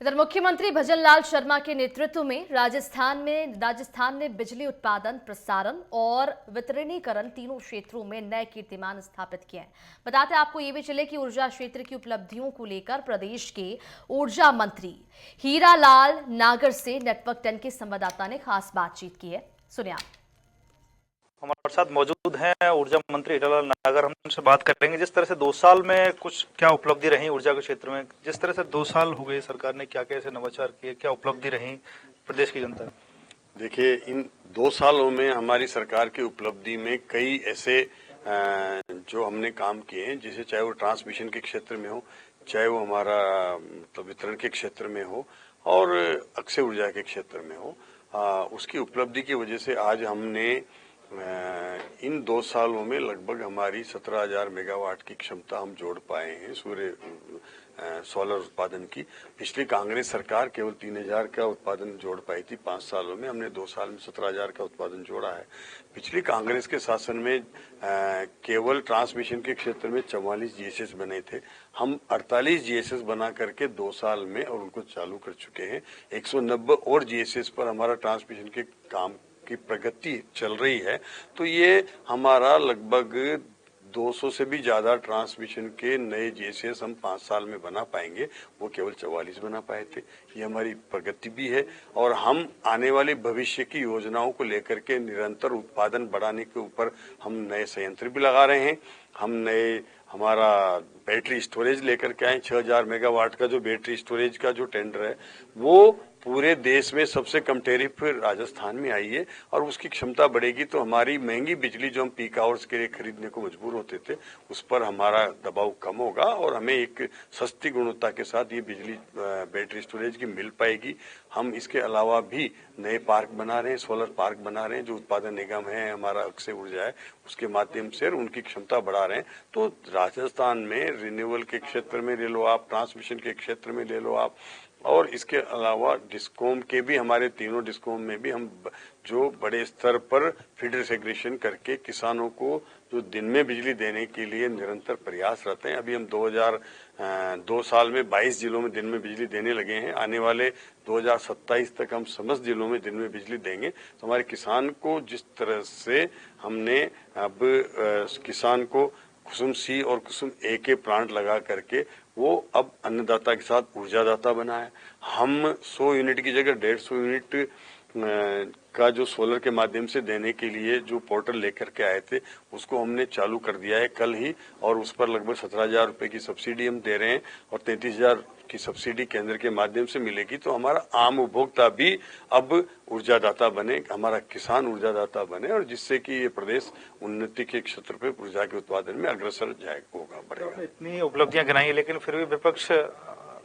इधर मुख्यमंत्री भजनलाल शर्मा के नेतृत्व में राजस्थान ने बिजली उत्पादन, प्रसारण और वितरणीकरण तीनों क्षेत्रों में नए कीर्तिमान स्थापित किए हैं। बताते आपको ये भी चले कि ऊर्जा क्षेत्र की उपलब्धियों को लेकर प्रदेश के ऊर्जा मंत्री हीरालाल नागर से नेटवर्क 10 के संवाददाता ने खास बातचीत की है। सुनिए आप। हमारे साथ मौजूद हैं ऊर्जा मंत्री हीरालाल नागर। हम उनसे बात करेंगे जिस तरह से 2 साल में कुछ क्या उपलब्धि रही ऊर्जा के क्षेत्र में, जिस तरह से 2 साल हो गए सरकार ने क्या क्या ऐसे नवाचार किए, क्या उपलब्धि रही प्रदेश की जनता। देखिए, इन 2 सालों में हमारी सरकार की उपलब्धि में कई ऐसे जो हमने काम किए हैं, जिसे चाहे वो ट्रांसमिशन के क्षेत्र में हो, चाहे वो हमारा मतलब वितरण के क्षेत्र में हो और अक्षय ऊर्जा के क्षेत्र में हो, उसकी उपलब्धि की वजह से आज हमने इन 2 सालों में लगभग हमारी 17,000 मेगावाट की क्षमता हम जोड़ पाए हैं सूर्य सोलर उत्पादन की। पिछली कांग्रेस सरकार केवल 3,000 का उत्पादन जोड़ पाई थी 5 सालों में। हमने 2 साल में 17,000 का उत्पादन जोड़ा है। पिछली कांग्रेस के शासन में केवल ट्रांसमिशन के क्षेत्र में 44 जीएसएस बने थे। हम 48 जीएसएस बना करके 2 साल में और उनको चालू कर चुके हैं। 190 और जीएसएस पर हमारा ट्रांसमिशन के काम की प्रगति चल रही है। तो ये हमारा लगभग 200 से भी ज्यादा ट्रांसमिशन के नए जीएसएस हम 5 साल में बना पाएंगे। वो केवल 44 बना पाए थे। ये हमारी प्रगति भी है और हम आने वाले भविष्य की योजनाओं को लेकर के निरंतर उत्पादन बढ़ाने के ऊपर हम नए संयंत्र भी लगा रहे हैं। हम नए हमारा बैटरी स्टोरेज लेकर के आए। 6,000 मेगावाट का जो बैटरी स्टोरेज का जो टेंडर है वो पूरे देश में सबसे कम टैरिफ राजस्थान में आई है और उसकी क्षमता बढ़ेगी तो हमारी महंगी बिजली जो हम पीक आवर्स के लिए खरीदने को मजबूर होते थे उस पर हमारा दबाव कम होगा और हमें एक सस्ती गुणवत्ता के साथ ये बिजली बैटरी स्टोरेज की मिल पाएगी। हम इसके अलावा भी नए पार्क बना रहे हैं, सोलर पार्क बना रहे हैं। जो उत्पादन निगम है हमारा अक्षय ऊर्जा है उसके माध्यम से उनकी क्षमता बढ़ा रहे हैं। तो राजस्थान में रिन्यूएबल के क्षेत्र में ले लो आप, ट्रांसमिशन के क्षेत्र में ले लो आप, और इसके अलावा डिस्कॉम के भी हमारे तीनों डिस्कॉम में भी हम जो बड़े स्तर पर फीडर सेग्रेशन करके किसानों को जो दिन में बिजली देने के लिए निरंतर प्रयास रहते हैं। अभी हम 2 साल में 22 जिलों में दिन में बिजली देने लगे हैं। आने वाले 2027 तक हम समस्त जिलों में दिन में बिजली देंगे। तो हमारे किसान को जिस तरह से हमने अब किसान को कुसुम सी और कुसुम ए के प्लांट लगा करके वो अब अन्नदाता के साथ ऊर्जादाता बना है। हम 100 यूनिट की जगह 150 यूनिट का जो सोलर के माध्यम से देने के लिए जो पोर्टल लेकर के आए थे उसको हमने चालू कर दिया है कल ही और उस पर लगभग 17,000 रुपए की सब्सिडी हम दे रहे हैं और 33,000 की सब्सिडी केंद्र के माध्यम से मिलेगी। तो हमारा आम उपभोक्ता भी अब ऊर्जादाता बने, हमारा किसान ऊर्जादाता बने और जिससे कि ये प्रदेश उन्नति के क्षेत्र पे ऊर्जा के उत्पादन में अग्रसर होगा, बढ़ेगा। इतनी उपलब्धियां गिनाई है लेकिन फिर भी विपक्ष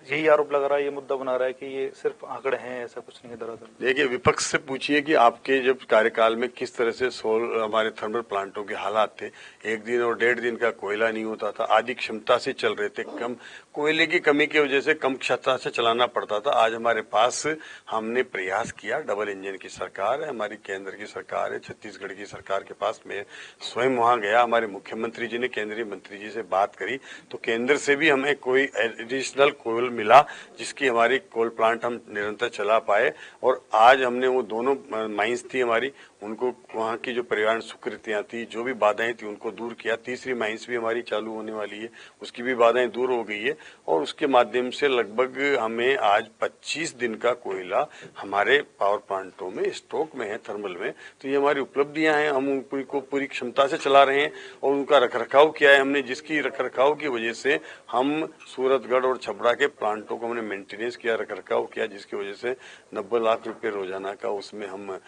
यही आरोप लगा रहा है, ये मुद्दा बना रहा है कि ये सिर्फ आंकड़े हैं, ऐसा कुछ नहीं है दरअसल। देखिए, विपक्ष से पूछिए कि आपके जब कार्यकाल में किस तरह से हमारे थर्मल प्लांटों के हालात थे। 1 दिन और 1.5 दिन का कोयला नहीं होता था, आधी क्षमता से चल रहे थे। कम कोयले की कमी की वजह से कम क्षमता से चलाना पड़ता था। आज हमारे पास हमने प्रयास किया, डबल इंजन की सरकार है, हमारी केंद्र की सरकार है, छत्तीसगढ़ की सरकार के पास में स्वयं वहां गया। हमारे मुख्यमंत्री जी ने केंद्रीय मंत्री जी से बात करी तो केंद्र से भी हमें कोई एडिशनल कोयल मिला जिसकी हमारी कोल प्लांट हम निरंतर चला पाए। और आज हमने वो दोनों माइंस थी हमारी, उनको वहाँ की जो पर्यावरण स्वीकृतियां थी, जो भी बाधाएं थी उनको दूर किया। तीसरी माइंस भी हमारी चालू होने वाली है, उसकी भी बाधाएं दूर हो गई है और उसके माध्यम से लगभग हमें आज 25 दिन का कोयला हमारे पावर प्लांटों में स्टॉक में है, थर्मल में। तो ये हमारी उपलब्धियां हैं। हम उनको पूरी क्षमता से चला रहे हैं और उनका रखरखाव किया है हमने, जिसकी रखरखाव की वजह से हम सूरतगढ़ और छपरा के प्लांटों को हमने मेंटेनेंस किया, रखरखाव किया, जिसकी वजह से 90 लाख रुपए रोजाना का उसमें हम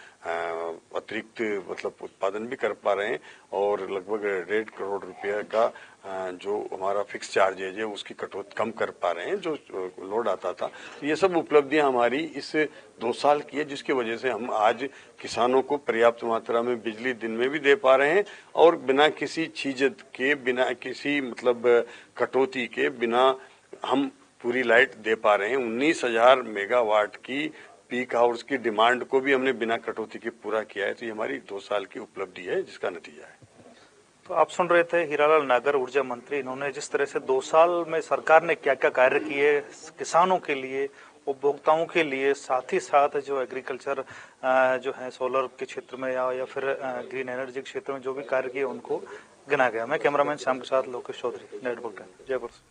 अतिरिक्त मतलब उत्पादन भी कर पा रहे हैं और लगभग 1.5 करोड़ रुपया का जो हमारा फिक्स चार्जेज है उसकी कटौती कम कर पा रहे हैं, जो लोड आता था। ये सब उपलब्धियां हमारी इस 2 साल की है, जिसकी वजह से हम आज किसानों को पर्याप्त मात्रा में बिजली दिन में भी दे पा रहे हैं और बिना किसी चीज के, बिना किसी मतलब कटौती के, बिना हम पूरी लाइट दे पा रहे हैं। 19,000 मेगावाट की पीक आवर्स की डिमांड को भी हमने बिना कटौती के पूरा किया है। तो ये हमारी 2 साल की उपलब्धि है, जिसका नतीजा है। तो आप सुन रहे थे हीरालाल नागर ऊर्जा मंत्री। इन्होंने जिस तरह से 2 साल में सरकार ने क्या क्या कार्य किए किसानों के लिए, उपभोक्ताओं के लिए, साथ ही साथ जो एग्रीकल्चर जो है सोलर के क्षेत्र में या फिर ग्रीन एनर्जी के क्षेत्र में जो भी कार्य किए उनको गिना गया। मैं कैमरामैन श्याम के साथ लोकेश चौधरी, नेटवर्क टाइम, जयपुर से।